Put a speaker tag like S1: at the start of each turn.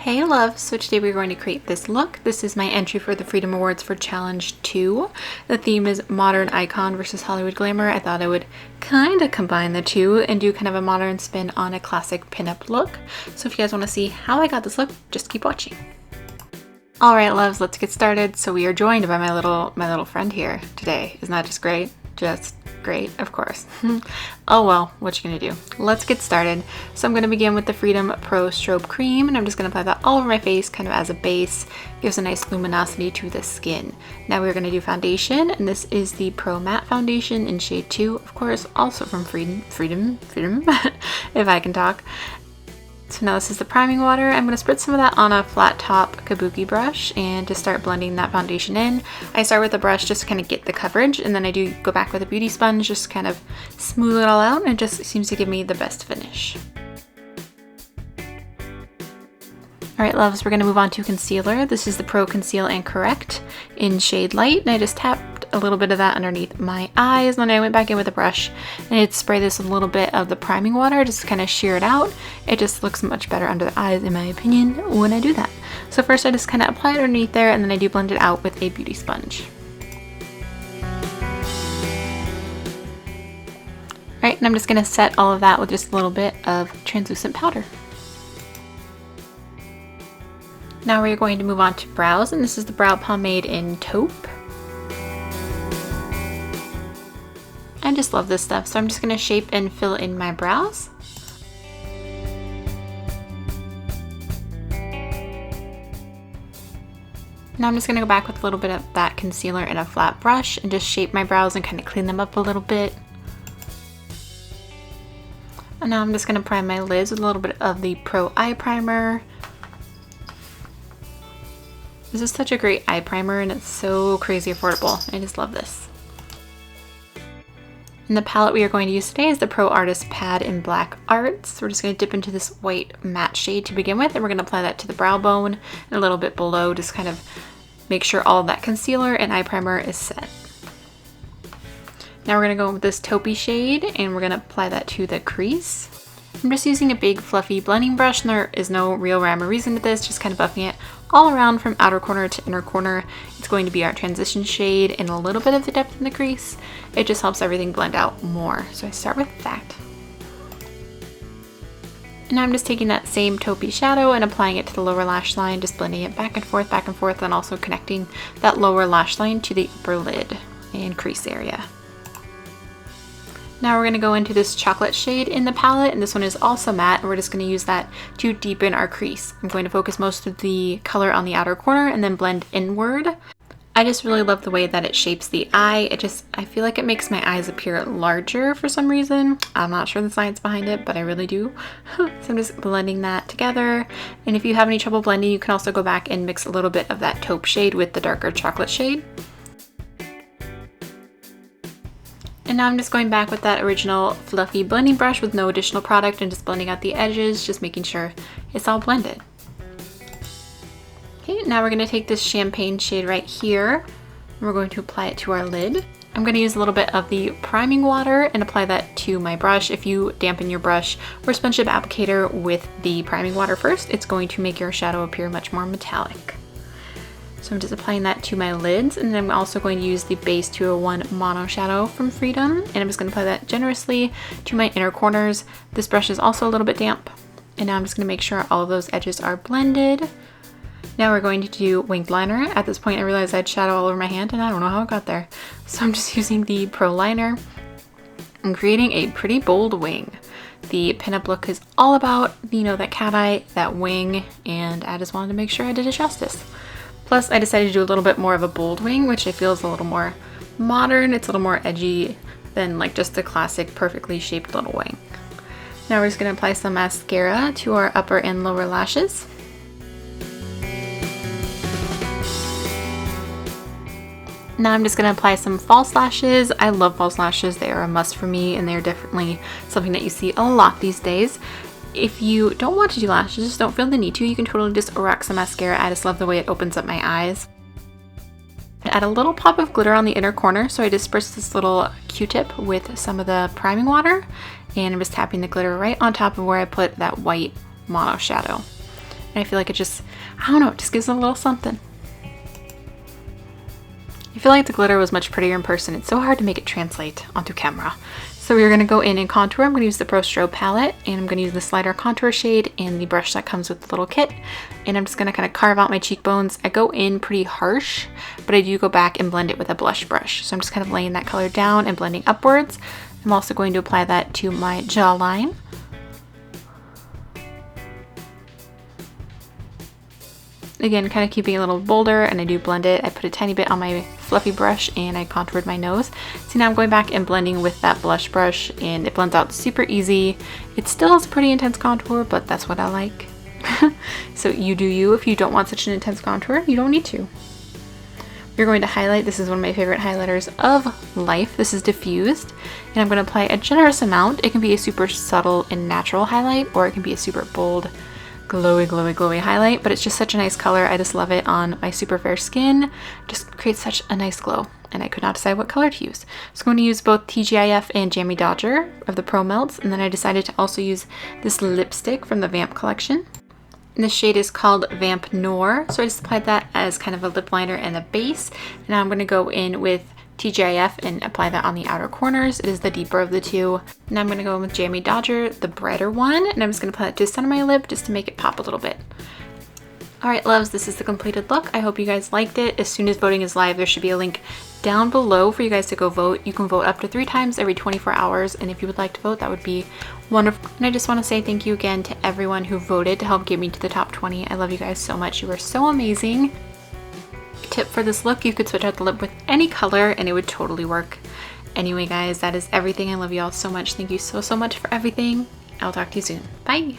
S1: Hey love, so today we're going to create this look. This is my entry for the Freedom Awards for Challenge 2. The theme is Modern Icon versus Hollywood Glamour. I thought I would kind of combine the two and do kind of a modern spin on a classic pinup look. So if you guys want to see how I got this look, just keep watching. Alright loves, let's get started. So we are joined by my little friend here today. Isn't that just great? Just great, of course. Oh well, what you gonna do? Let's get started. So I'm gonna begin with the Freedom Pro Strobe Cream, and I'm just gonna apply that all over my face, kind of as a base. Gives a nice luminosity to the skin. Now we're gonna do foundation, and this is the Pro Matte Foundation in shade 2, of course, also from Freedom, if I can talk. So now this is the priming water. I'm going to spritz some of that on a flat top kabuki brush and to start blending that foundation in. I start with a brush just to kind of get the coverage, and then I do go back with a beauty sponge just kind of smooth it all out, and it just seems to give me the best finish. Alright loves, we're going to move on to concealer. This is the Pro Conceal and Correct in shade Light, and I just tapped a little bit of that underneath my eyes, and then I went back in with a brush and I'd spray this with a little bit of the priming water just to kind of sheer it out. It just looks much better under the eyes in my opinion when I do that. So first I just kind of apply it underneath there, and then I do blend it out with a beauty sponge. Alright, and I'm just going to set all of that with just a little bit of translucent powder. Now we're going to move on to brows, and this is the Brow Pomade in Taupe. I just love this stuff, so I'm just going to shape and fill in my brows. Now I'm just going to go back with a little bit of that concealer in a flat brush and just shape my brows and kind of clean them up a little bit. And now I'm just going to prime my lids with a little bit of the Pro Eye Primer. This is such a great eye primer, and it's so crazy affordable. I just love this. And the palette we are going to use today is the Pro Artist Pad in Black Arts. We're just going to dip into this white matte shade to begin with, and we're going to apply that to the brow bone and a little bit below, just kind of make sure all of that concealer and eye primer is set. Now we're going to go with this Taupe shade, and we're going to apply that to the crease. I'm just using a big fluffy blending brush, and there is no real rhyme or reason to this, just kind of buffing it all around from outer corner to inner corner. It's going to be our transition shade and a little bit of the depth in the crease. It just helps everything blend out more. So I start with that. And now I'm just taking that same Taupe shadow and applying it to the lower lash line, just blending it back and forth, and also connecting that lower lash line to the upper lid and crease area. Now we're going to go into this chocolate shade in the palette, and this one is also matte, and we're just going to use that to deepen our crease. I'm going to focus most of the color on the outer corner and then blend inward. I just really love the way that it shapes the eye. I feel like it makes my eyes appear larger for some reason. I'm not sure the science behind it, but I really do. So I'm just blending that together. And if you have any trouble blending, you can also go back and mix a little bit of that taupe shade with the darker chocolate shade. And now I'm just going back with that original fluffy blending brush with no additional product and just blending out the edges, just making sure it's all blended. Okay, now we're going to take this champagne shade right here, and we're going to apply it to our lid. I'm going to use a little bit of the priming water and apply that to my brush. If you dampen your brush or sponge tip applicator with the priming water first, it's going to make your shadow appear much more metallic. So I'm just applying that to my lids, and then I'm also going to use the Base 201 Mono Shadow from Freedom, and I'm just going to apply that generously to my inner corners. This brush is also a little bit damp, and now I'm just going to make sure all of those edges are blended. Now we're going to do winged liner. At this point I realized I had shadow all over my hand, and I don't know how it got there. So I'm just using the Pro Liner and creating a pretty bold wing. The pinup look is all about, you know, that cat eye, that wing, and I just wanted to make sure I did it justice. Plus, I decided to do a little bit more of a bold wing, which I feel is a little more modern. It's a little more edgy than like just the classic perfectly shaped little wing. Now we're just going to apply some mascara to our upper and lower lashes. Now I'm just going to apply some false lashes. I love false lashes. They are a must for me, and they're definitely something that you see a lot these days. If you don't want to do lashes, just don't feel the need to, you can totally just rock some mascara. I just love the way it opens up my eyes. Add a little pop of glitter on the inner corner, so I just spritz this little Q-tip with some of the priming water, and I'm just tapping the glitter right on top of where I put that white mono shadow. And I feel like it just, I don't know, it just gives it a little something. I feel like the glitter was much prettier in person. It's so hard to make it translate onto camera. So we're going to go in and contour. I'm going to use the Pro Strobe palette, and I'm going to use the Slider contour shade and the brush that comes with the little kit. And I'm just going to kind of carve out my cheekbones. I go in pretty harsh, but I do go back and blend it with a blush brush. So I'm just kind of laying that color down and blending upwards. I'm also going to apply that to my jawline. Again, kind of keeping it a little bolder, and I do blend it. I put a tiny bit on my fluffy brush and I contoured my nose. So now I'm going back and blending with that blush brush, and it blends out super easy. It still has pretty intense contour, but that's what I like. So you do you. If you don't want such an intense contour, you don't need to. We're going to highlight. This is one of my favorite highlighters of life. This is Diffused, and I'm going to apply a generous amount. It can be a super subtle and natural highlight, or it can be a super bold, glowy, glowy, glowy highlight, but it's just such a nice color. I just love it on my super fair skin. Just creates such a nice glow, and I could not decide what color to use. So I'm going to use both TGIF and Jammy Dodger of the Pro Melts, and then I decided to also use this lipstick from the Vamp collection. And the shade is called Vamp Noir, so I just applied that as kind of a lip liner and a base. And now I'm going to go in with TGIF and apply that on the outer corners. It is the deeper of the two. Now I'm going to go in with Jammy Dodger, the brighter one, and I'm just going to apply it to the center of my lip just to make it pop a little bit. Alright loves, this is the completed look. I hope you guys liked it. As soon as voting is live, there should be a link down below for you guys to go vote. You can vote up to 3 times every 24 hours, and if you would like to vote, that would be wonderful. And I just want to say thank you again to everyone who voted to help get me to the top 20. I love you guys so much. You are so amazing. Tip for this look, you could switch out the lip with any color and it would totally work. Anyway guys, that is everything. I love you all so much. Thank you so much for everything. I'll talk to you soon. Bye.